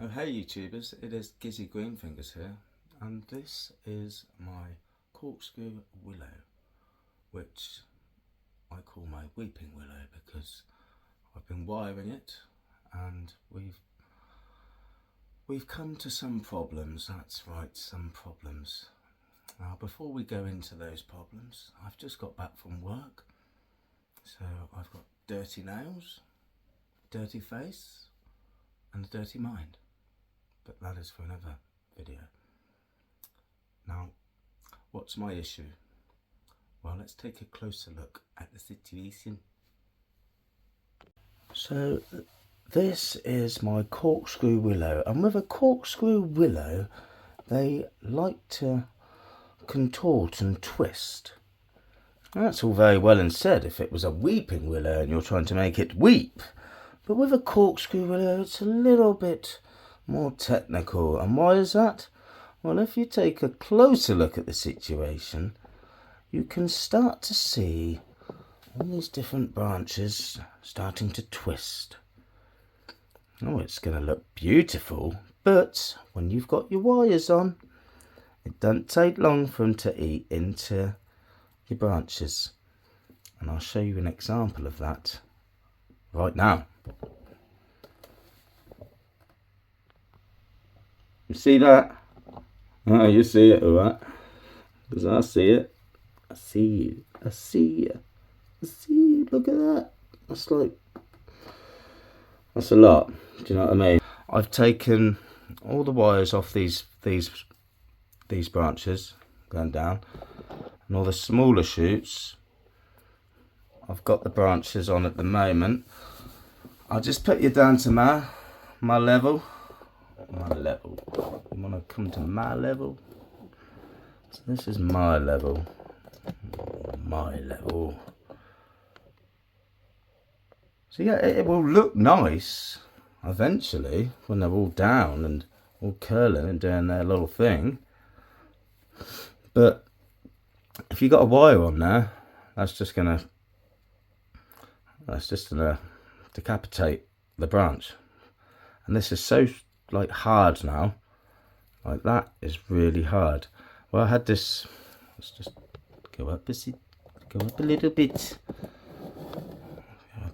Oh hey YouTubers, it is Gizzy Greenfingers here, and this is my Corkscrew Willow, which I call my Weeping Willow because I've been wiring it and we've come to some problems. That's right, some problems. Now before we go into those problems, I've just got back from work, so I've got dirty nails, dirty face and a dirty mind. But that is for another video. Now, what's my issue? Well, let's take a closer look at the situation. So, this is my Corkscrew Willow, and with a Corkscrew Willow, they like to contort and twist. Now, that's all very well and said if it was a weeping willow and you're trying to make it weep. But with a Corkscrew Willow, it's a little bit more technical. And why is that? Well, if you take a closer look at the situation, you can start to see all these different branches starting to twist. Oh, it's going to look beautiful, but when you've got your wires on, it doesn't take long for them to eat into your branches. And I'll show you an example of that right now. You see that? Oh, you see it, alright? Because I see it. I see you. I see you. I see you. Look at that. That's a lot. Do you know what I mean? I've taken all the wires off these branches going down, and all the smaller shoots. I've got the branches on at the moment. I'll just put you down to my level. My level. You want to come to my level? So this is my level. My level. So yeah, it will look nice eventually when they're all down and all curling and doing their little thing. But if you got a wire on there, that's just gonna decapitate the branch. And this is so hard now. Like that is really hard. Well, I had this. Let's just go up a little bit. Go up a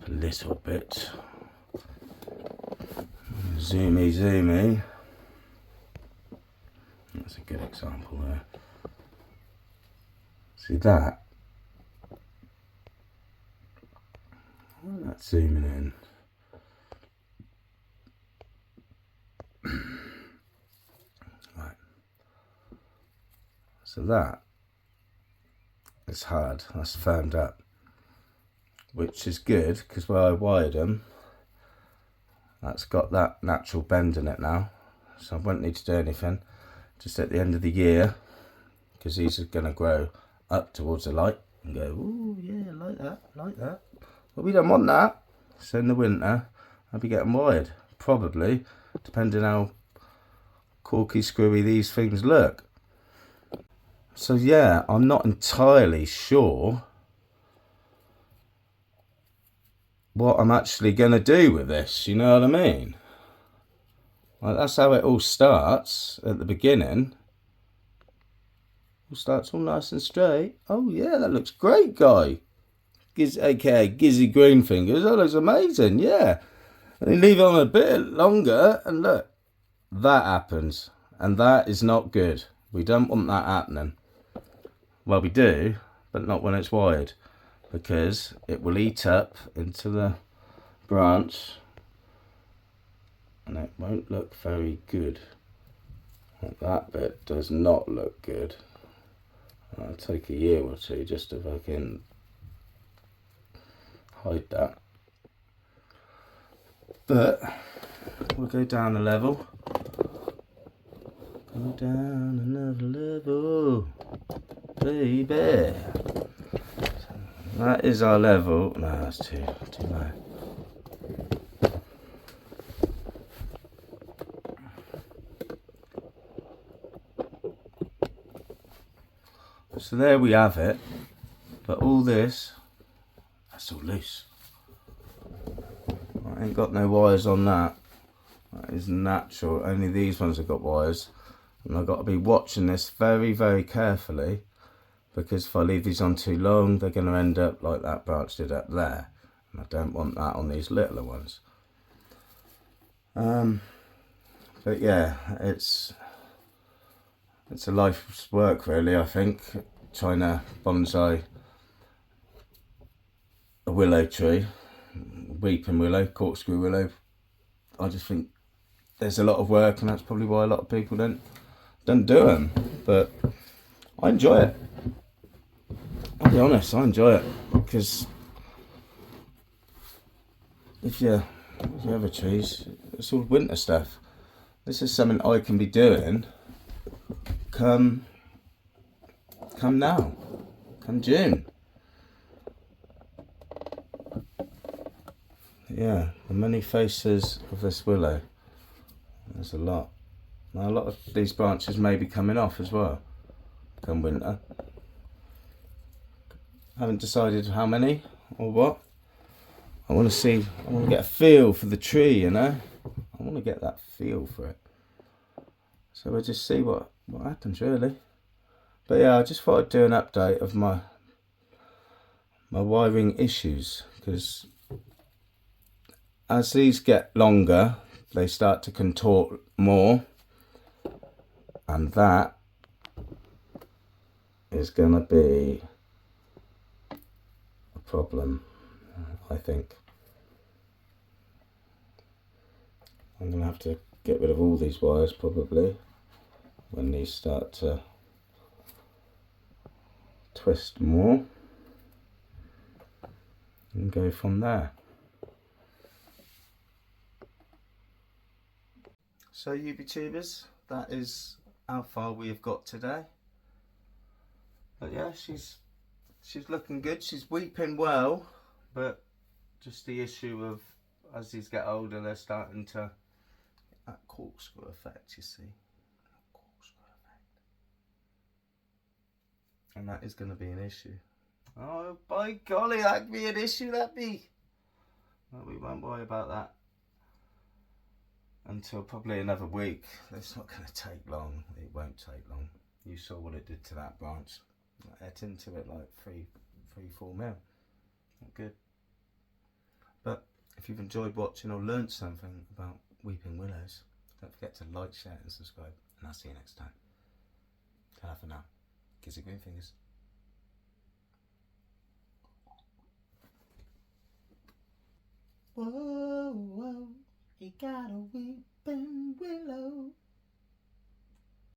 little bit. Zoomy. That's a good example there. See that? That's zooming in. Right. So that is hard. That's firmed up, which is good because where I wired them, that's got that natural bend in it now. So I won't need to do anything. Just at the end of the year, because these are going to grow up towards the light and go, ooh, yeah, like that. But we don't want that. So in the winter, I'll be getting wired, probably, depending how corky screwy these things look. So yeah, I'm not entirely sure what I'm actually going to do with this, you know what I mean? Like, that's how it all starts at the beginning. It starts all nice and straight. Oh yeah, that looks great, guy. AKA Gizzy Greenfingers. That looks amazing, yeah. And you leave it on a bit longer and look, that happens. And that is not good. We don't want that happening. Well, we do, but not when it's wired, because it will eat up into the branch and it won't look very good. Like that bit does not look good. It'll take a year or two just to fucking hide that. But we'll go down a level. Go down another level, baby. So that is our level. No, that's too low. So there we have it. But all this, that's all loose. I ain't got no wires on that. That is natural. Only these ones have got wires. And I've got to be watching this very, very carefully, because if I leave these on too long, they're going to end up like that branch did up there. And I don't want that on these littler ones. But yeah, it's a life's work really, I think, trying to bonsai a willow tree, weeping willow, corkscrew willow. I just think there's a lot of work, and that's probably why a lot of people don't do them. But I enjoy it. I'll be honest, I enjoy it, because if you have a trees, it's all winter stuff. This is something I can be doing come now, come June. Yeah, the many faces of this willow. There's a lot. Now a lot of these branches may be coming off as well come winter. Haven't decided how many or what. I want to get a feel for the tree, you know. I want to get that feel for it. So we'll just see what happens really. But yeah, I just thought I'd do an update of my wiring issues, because as these get longer, they start to contort more, and that is going to be a problem, I think. I'm going to have to get rid of all these wires probably when these start to twist more, and go from there. So YouTubers, that is how far we have got today. But yeah, she's looking good. She's weeping well, but just the issue of as these get older, they're starting to that corkscrew effect, you see. Corkscrew effect. And that is going to be an issue. Oh, by golly, that could be an issue, that be. Well, we won't worry about that until probably another week. It's not going to take long. It won't take long. You saw what it did to that branch. I ate into it like 3-4 mil. Not good. But if you've enjoyed watching or learnt something about weeping willows, don't forget to like, share and subscribe. And I'll see you next time. Ta-ra for now. Kissy green fingers. Whoa, whoa, you got a weeping willow.